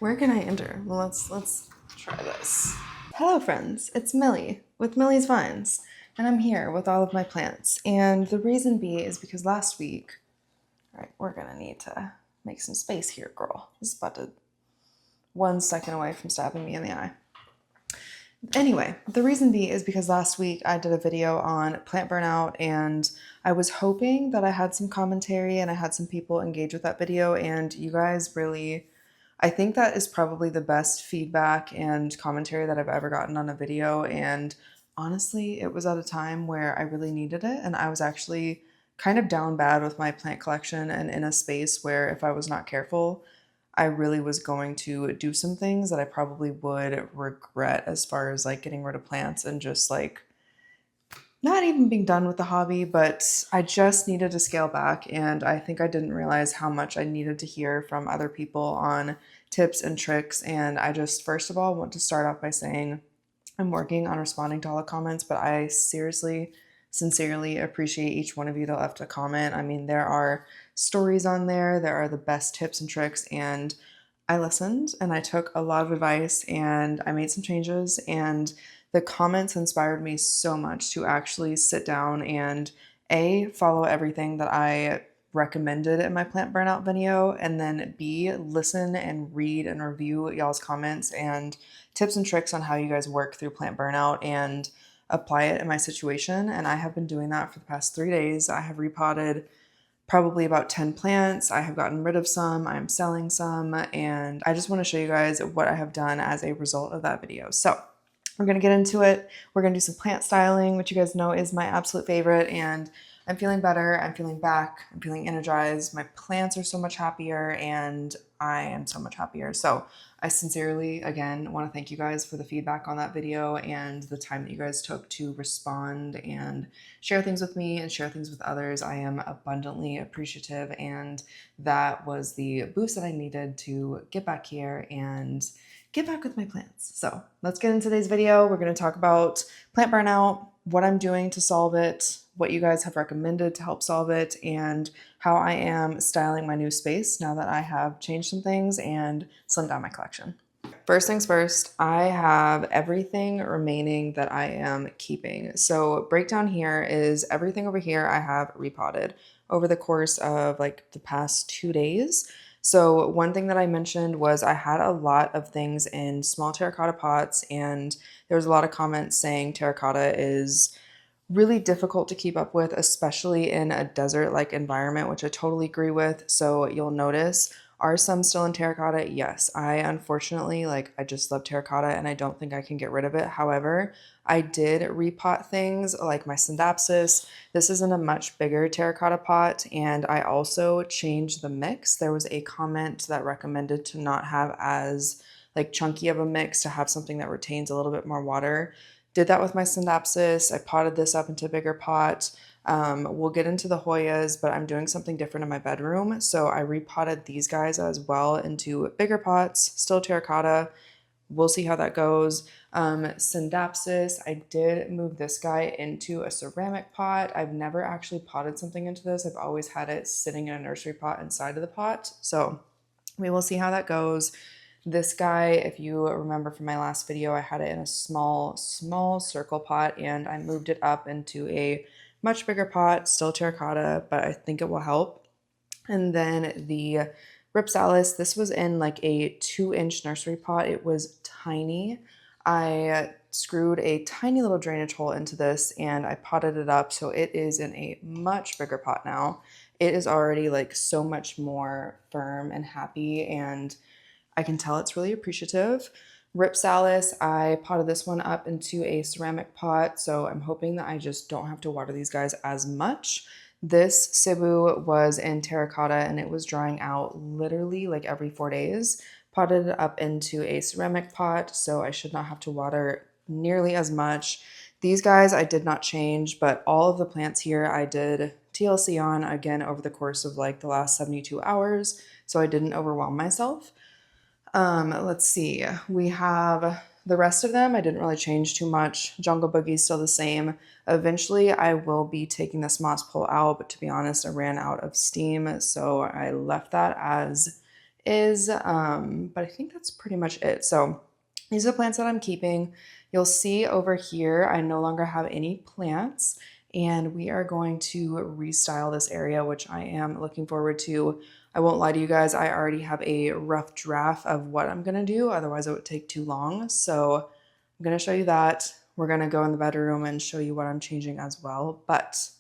Where can I enter? Well, let's try this. Hello friends, it's Millie with Millie's Vines, and I'm here with all of my plants. And the reason is because last week, all right, we're gonna need to make some space here, girl. This is about to 1 second away from stabbing me in the eye. Anyway, the reason is because last week I did a video on plant burnout, and I was hoping that I had some commentary and I had some people engage with that video, and you guys really, I think that is probably the best feedback and commentary that I've ever gotten on a video. And honestly, it was at a time where I really needed it, and I was actually kind of down bad with my plant collection and in a space where if I was not careful, I really was going to do some things that I probably would regret, as far as like getting rid of plants and just like not even being done with the hobby. But I just needed to scale back, and I think I didn't realize how much I needed to hear from other people on tips and tricks. And I just, first of all, want to start off by saying I'm working on responding to all the comments, but I seriously, sincerely appreciate each one of you that left a comment. I mean, there are stories on there, there are the best tips and tricks, and I listened and I took a lot of advice and I made some changes, and the comments inspired me so much to actually sit down and follow everything that I recommended in my plant burnout video, and then listen and read and review y'all's comments and tips and tricks on how you guys work through plant burnout and apply it in my situation. And I have been doing that for the past 3 days. I have repotted probably about 10 plants. I have gotten rid of some, I'm selling some, and I just want to show you guys what I have done as a result of that video. So we're going to get into it. We're going to do some plant styling, which you guys know is my absolute favorite, and I'm feeling better, I'm feeling back, I'm feeling energized. My plants are so much happier and I am so much happier. So I sincerely, again, want to thank you guys for the feedback on that video and the time that you guys took to respond and share things with me and share things with others. I am abundantly appreciative, and that was the boost that I needed to get back here and get back with my plants. So let's get into today's video. We're going to talk about plant burnout, what I'm doing to solve it, what you guys have recommended to help solve it, and how I am styling my new space now that I have changed some things and slimmed down my collection. First things first, I have everything remaining that I am keeping. So breakdown here is everything over here I have repotted over the course of like the past 2 days. So one thing that I mentioned was I had a lot of things in small terracotta pots, and there was a lot of comments saying terracotta is really difficult to keep up with, especially in a desert-like environment, which I totally agree with. So you'll notice, are some still in terracotta? Yes. I unfortunately, I just love terracotta and I don't think I can get rid of it. However, I did repot things like my Syndapsis. This is in a much bigger terracotta pot, and I also changed the mix. There was a comment that recommended to not have as chunky of a mix, to have something that retains a little bit more water. Did that with my Syndapsis. I potted this up into a bigger pot. We'll get into the Hoyas, but I'm doing something different in my bedroom. So I repotted these guys as well into bigger pots, still terracotta. We'll see how that goes. Syndapsis, I did move this guy into a ceramic pot. I've never actually potted something into this. I've always had it sitting in a nursery pot inside of the pot. So we will see how that goes. This guy, if you remember from my last video, I had it in a small circle pot, and I moved it up into a much bigger pot, still terracotta, but I think it will help. And then the Ripsalis, this was in like a 2-inch nursery pot. It was tiny. I screwed a tiny little drainage hole into this and I potted it up, so it is in a much bigger pot now. It is already so much more firm and happy, and I can tell it's really appreciative. Ripsalis, I potted this one up into a ceramic pot, so I'm hoping that I just don't have to water these guys as much. This Cebu was in terracotta and it was drying out literally every 4 days. Potted it up into a ceramic pot, so I should not have to water nearly as much. These guys I did not change, but all of the plants here I did TLC on again over the course of the last 72 hours, so I didn't overwhelm myself. Let's see. We have the rest of them. I didn't really change too much. Jungle Boogie's still the same. Eventually, I will be taking this moss pole out, but to be honest, I ran out of steam, so I left that as is. But I think that's pretty much it. So these are the plants that I'm keeping. You'll see over here, I no longer have any plants, and we are going to restyle this area, which I am looking forward to. I won't lie to you guys, I already have a rough draft of what I'm gonna do, otherwise it would take too long. So I'm gonna show you that. We're gonna go in the bedroom and show you what I'm changing as well, but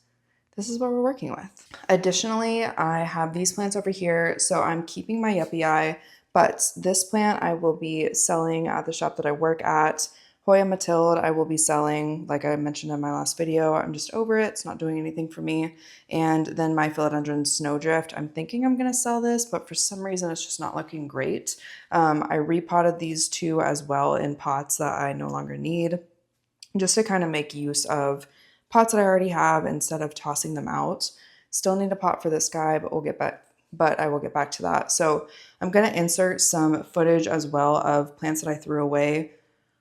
this is what we're working with. Additionally, I have these plants over here. So I'm keeping my yuppie eye, but this plant I will be selling at the shop that I work at. Hoya Matilde, I will be selling, like I mentioned in my last video. I'm just over it. It's not doing anything for me. And then my philodendron Snowdrift, I'm thinking I'm going to sell this, but for some reason it's just not looking great. I repotted these two as well in pots that I no longer need, just to kind of make use of pots that I already have instead of tossing them out. Still need a pot for this guy, but I will get back to that. So I'm going to insert some footage as well of plants that I threw away.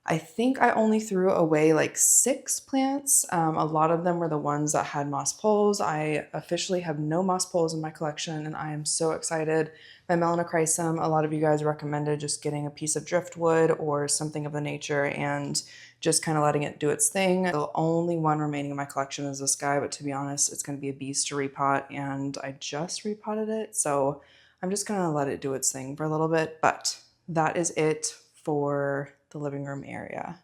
I think I only threw away like 6 plants. A lot of them were the ones that had moss poles. I officially have no moss poles in my collection, and I am so excited. My Melanochrysum, a lot of you guys recommended just getting a piece of driftwood or something of the nature and just kind of letting it do its thing. The only one remaining in my collection is this guy, but to be honest, it's going to be a beast to repot, and I just repotted it, so I'm just going to let it do its thing for a little bit. But that is it for the living room area.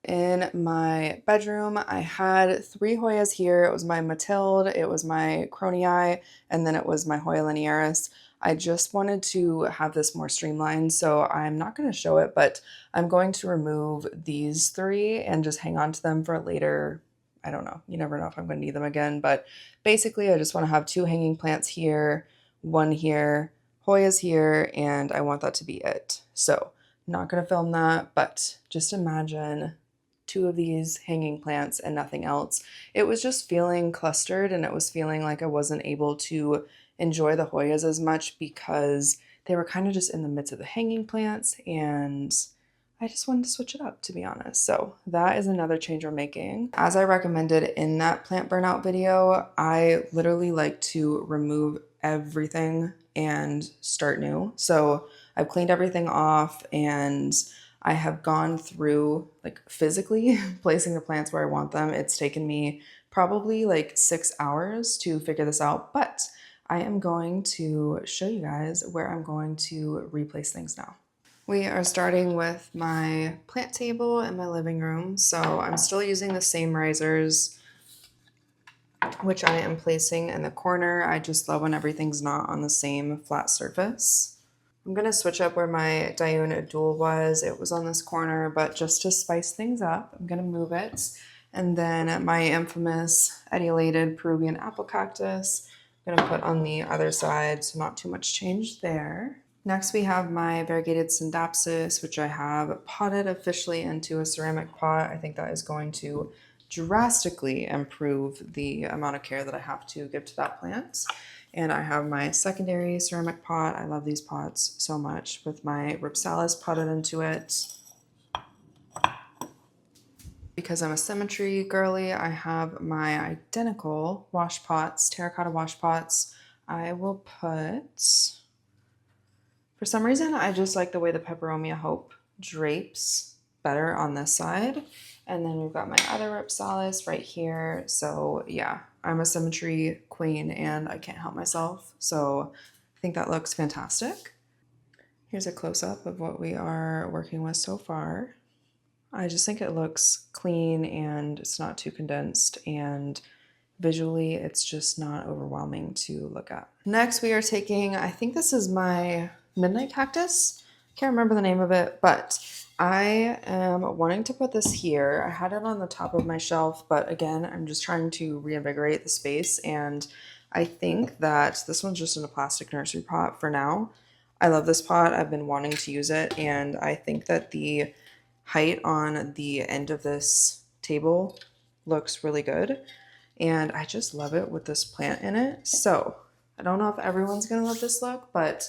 In my bedroom, I had 3 Hoyas here. It was my Matilde, it was my Cronii, and then it was my Hoya linearis. I just wanted to have this more streamlined, so I'm not going to show it, but I'm going to remove these 3 and just hang on to them for later. I don't know. You never know if I'm going to need them again, but basically I just want to have 2 hanging plants here, 1 here, Hoyas here, and I want that to be it. So not going to film that, but just imagine 2 of these hanging plants and nothing else. It was just feeling clustered, and it was feeling like I wasn't able to enjoy the Hoyas as much because they were kind of just in the midst of the hanging plants, and I just wanted to switch it up, to be honest. So that is another change we're making. As I recommended in that plant burnout video, I literally like to remove everything and start new. So I've cleaned everything off, and I have gone through, like, physically placing the plants where I want them. It's taken me probably like 6 hours to figure this out, but I am going to show you guys where I'm going to replace things now. We are starting with my plant table in my living room. So I'm still using the same risers, which I am placing in the corner. I just love when everything's not on the same flat surface. I'm going to switch up where my Diouna Dual was. It was on this corner, but just to spice things up, I'm going to move it. And then my infamous etiolated Peruvian apple cactus, I'm going to put on the other side, so not too much change there. Next, we have my variegated Scindapsus, which I have potted officially into a ceramic pot. I think that is going to drastically improve the amount of care that I have to give to that plant. And I have my secondary ceramic pot. I love these pots so much, with my Ripsalis potted into it. Because I'm a symmetry girly, I have my identical wash pots, terracotta wash pots. I will put... For some reason, I just like the way the Peperomia Hope drapes better on this side. And then we've got my other Ripsalis right here. So yeah, I'm a symmetry queen and I can't help myself. So I think that looks fantastic. Here's a close-up of what we are working with so far. I just think it looks clean and it's not too condensed, and visually it's just not overwhelming to look at. Next, we are taking, I think this is my Midnight Cactus. Can't remember the name of it, but I am wanting to put this here. I had it on the top of my shelf, but again, I'm just trying to reinvigorate the space, and I think that this one's just in a plastic nursery pot for now. I love this pot. I've been wanting to use it, and I think that the height on the end of this table looks really good, and I just love it with this plant in it. So I don't know if everyone's gonna love this look, but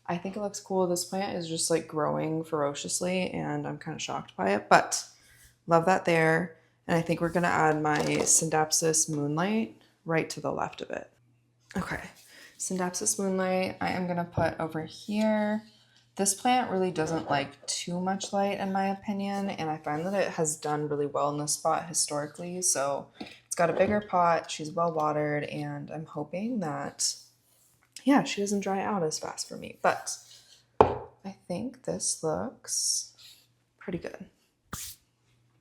I think it looks cool. This plant is just like growing ferociously, and I'm kind of shocked by it, but love that there. And I think we're gonna add my Scindapsus Moonlight right to the left of it. Okay, Synapsis Moonlight, I am gonna put over here. This plant really doesn't like too much light in my opinion, and I find that it has done really well in this spot historically. So it's got a bigger pot, she's well watered, and I'm hoping that, yeah, she doesn't dry out as fast for me. But I think this looks pretty good.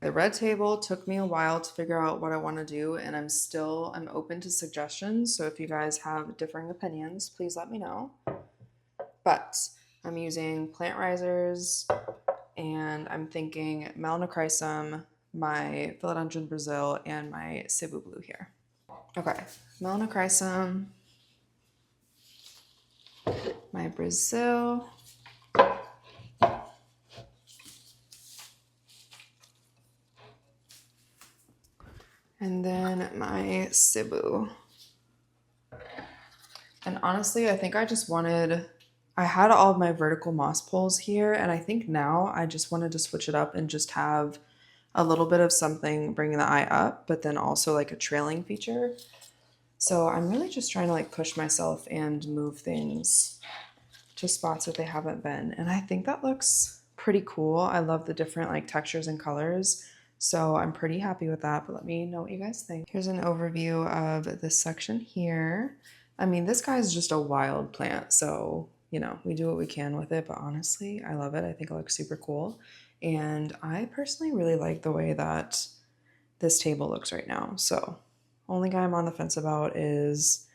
The red table took me a while to figure out what I want to do, and I'm open to suggestions. So if you guys have differing opinions, please let me know. But I'm using plant risers, and I'm thinking Melanochrysum, my Philodendron Brazil, and my Cebu Blue here. Okay, Melanochrysum, my Brazil, and then my Cebu. And honestly, I think I had all of my vertical moss poles here, and I think now I just wanted to switch it up and just have a little bit of something bringing the eye up, but then also like a trailing feature. So I'm really just trying to like push myself and move things to spots that they haven't been. And I think that looks pretty cool. I love the different like textures and colors. So I'm pretty happy with that, but let me know what you guys think. Here's an overview of this section here. I mean, this guy is just a wild plant, so, you know, we do what we can with it, but honestly, I love it. I think it looks super cool. And I personally really like the way that this table looks right now. So only guy I'm on the fence about is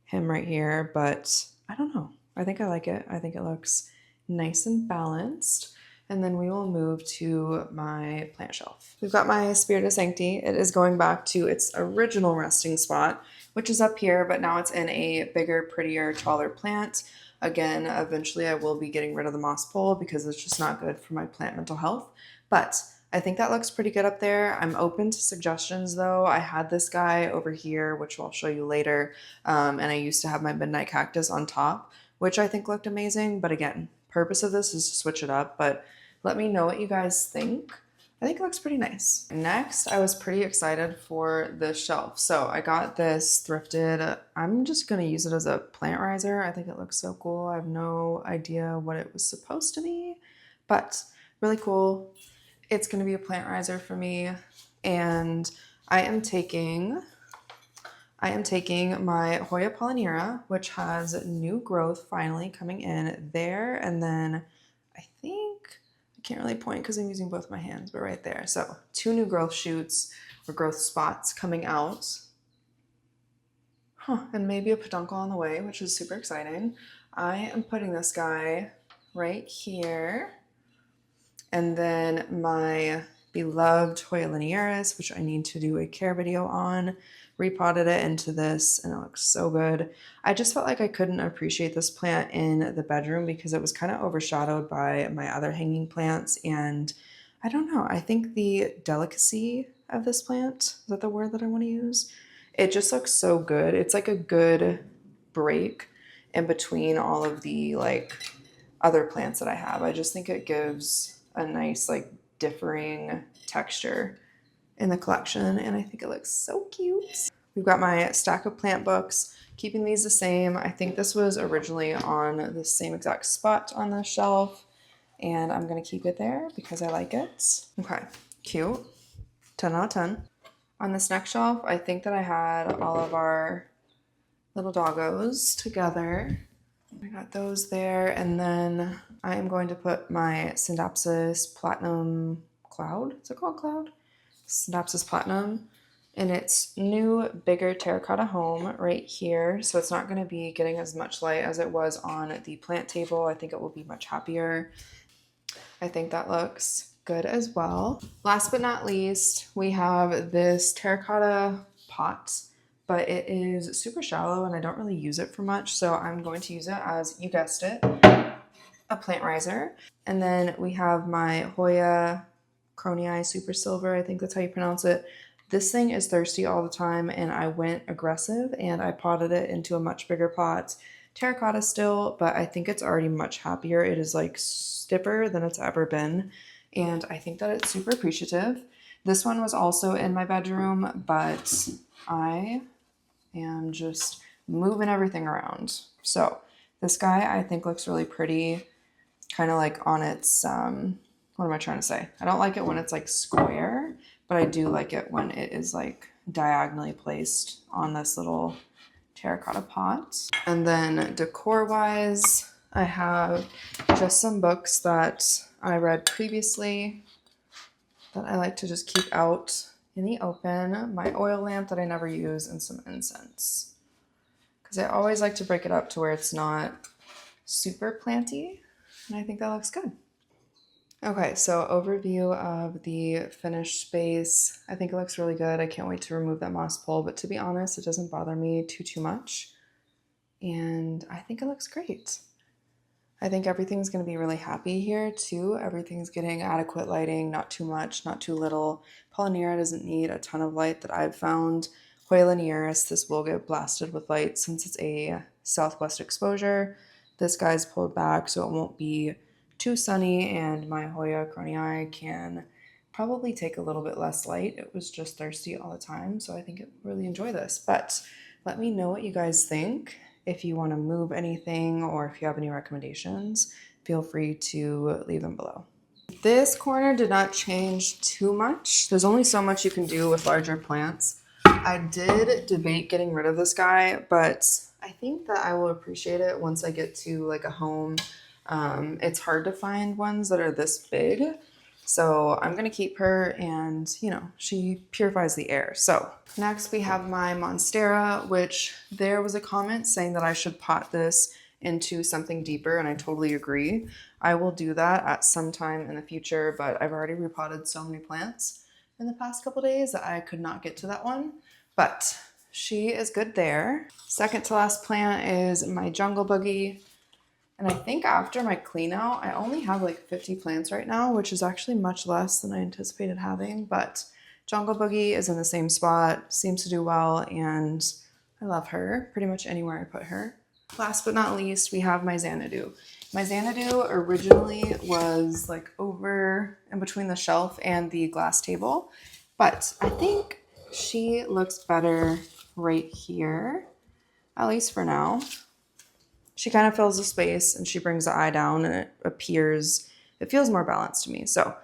him right here, but I don't know. I think I like it. I think it looks nice and balanced. And then we will move to my plant shelf. We've got my Spiritus Sancti. It is going back to its original resting spot, which is up here, but now it's in a bigger, prettier, taller plant. Again, eventually I will be getting rid of the moss pole because it's just not good for my plant mental health. But I think that looks pretty good up there. I'm open to suggestions though. I had this guy over here, which I'll show you later. And I used to have my Midnight Cactus on top, which I think looked amazing. But again, purpose of this is to switch it up, but let me know what you guys think. I think it looks pretty nice. Next, I was pretty excited for this shelf. So I got this thrifted. I'm just gonna use it as a plant riser. I think it looks so cool. I have no idea what it was supposed to be, but really cool. It's gonna be a plant riser for me. And I am taking my Hoya Polynera, which has new growth finally coming in there. And then I can't really point because I'm using both my hands, but right there. So 2 new growth shoots or growth spots coming out. And maybe a peduncle on the way, which is super exciting. I am putting this guy right here. And then my beloved Hoya linearis, which I need to do a care video on, repotted it into this and it looks so good. I just felt like I couldn't appreciate this plant in the bedroom because it was kind of overshadowed by my other hanging plants. And I don't know, I think the delicacy of this plant, is that the word that I want to use? It just looks so good. It's like a good break in between all of the like other plants that I have. I just think it gives a nice like differing texture in the collection, and I think it looks so cute. We've got my stack of plant books, keeping these the same. I think this was originally on the same exact spot on the shelf, and I'm gonna keep it there because I like it. Okay, cute, 10 out of 10. On this next shelf, I think that I had all of our little doggos together. I got those there, and then I am going to put my Synapsis Platinum Cloud. Is it called Cloud? Synapsis Platinum in its new, bigger terracotta home right here. So it's not going to be getting as much light as it was on the plant table. I think it will be much happier. I think that looks good as well. Last but not least, we have this terracotta pot, but it is super shallow and I don't really use it for much. So I'm going to use it as, you guessed it, a plant riser. And then we have my Hoya Cronii Super Silver, I think that's how you pronounce it. This thing is thirsty all the time, and I went aggressive and I potted it into a much bigger pot. Terracotta still, but I think it's already much happier. It is like stiffer than it's ever been, and I think that it's super appreciative. This one was also in my bedroom, but I am just moving everything around. So this guy I think looks really pretty, kind of like on its, what am I trying to say? I don't like it when it's like square, but I do like it when it is like diagonally placed on this little terracotta pot. And then decor wise, I have just some books that I read previously that I like to just keep out in the open, my oil lamp that I never use, and some incense. Because I always like to break it up to where it's not super planty, and I think that looks good. Okay, so overview of the finished space. I think it looks really good. I can't wait to remove that moss pole, but to be honest, it doesn't bother me too much. And I think it looks great. I think everything's going to be really happy here too. Everything's getting adequate lighting, not too much, not too little. Polynera doesn't need a ton of light that I've found. Hoya linearis, this will get blasted with light since it's a southwest exposure. This guy's pulled back so it won't be too sunny, and my Hoya cronii can probably take a little bit less light. It was just thirsty all the time, so I think it will really enjoy this. But let me know what you guys think. If you want to move anything or if you have any recommendations, feel free to leave them below. This corner did not change too much. There's only so much you can do with larger plants. I did debate getting rid of this guy, but I think that I will appreciate it once I get to like a home. It's hard to find ones that are this big. So I'm going to keep her, and you know, she purifies the air. So next we have my Monstera, which there was a comment saying that I should pot this into something deeper, and I totally agree. I will do that at some time in the future, but I've already repotted so many plants in the past couple days that I could not get to that one. But she is good there. Second to last plant is my Jungle Boogie. And I think after my clean out, I only have like 50 plants right now, which is actually much less than I anticipated having. But Jungle Boogie is in the same spot, seems to do well, and I love her pretty much anywhere I put her. Last but not least, we have my Xanadu. My Xanadu originally was like over in between the shelf and the glass table, but I think she looks better right here, at least for now. She kind of fills the space and she brings the eye down, and it feels more balanced to me. So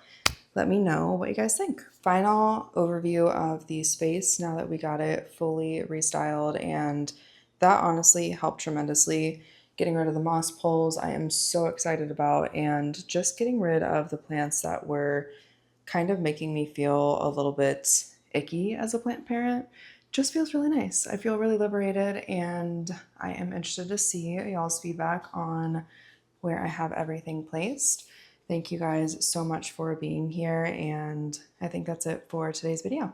let me know what you guys think. Final overview of the space now that we got it fully restyled, and that honestly helped tremendously. Getting rid of the moss poles, I am so excited about, and just getting rid of the plants that were kind of making me feel a little bit icky as a plant parent. Just feels really nice. I feel really liberated, and I am interested to see y'all's feedback on where I have everything placed. Thank you guys so much for being here, and I think that's it for today's video.